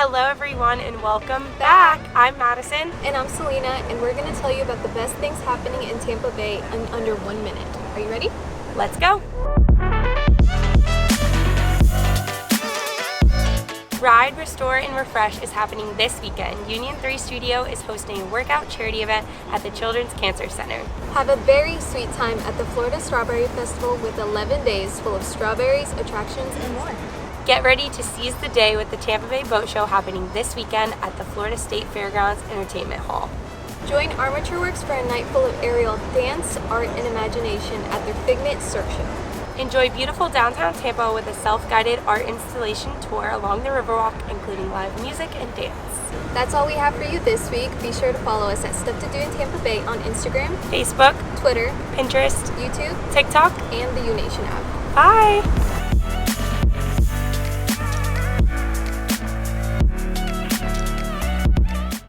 Hello everyone and welcome back. I'm Madison. And I'm Selena, and we're going to tell you about the best things happening in Tampa Bay in under 1 minute. Are you ready? Let's go. Ride, Restore, and Refresh is happening this weekend. Union 3 Studio is hosting a workout charity event at the Children's Cancer Center. Have a very sweet time at the Florida Strawberry Festival with 11 days full of strawberries, attractions, and more. Get ready to seize the day with the Tampa Bay Boat Show happening this weekend at the Florida State Fairgrounds Entertainment Hall. Join Armature Works for a night full of aerial dance, art, and imagination at their Figment Cirque show. Enjoy beautiful downtown Tampa with a self-guided art installation tour along the Riverwalk, including live music and dance. That's all we have for you this week. Be sure to follow us at Stuff to Do in Tampa Bay on Instagram, Facebook, Twitter, Pinterest, YouTube, TikTok, and the YouNation app. Bye!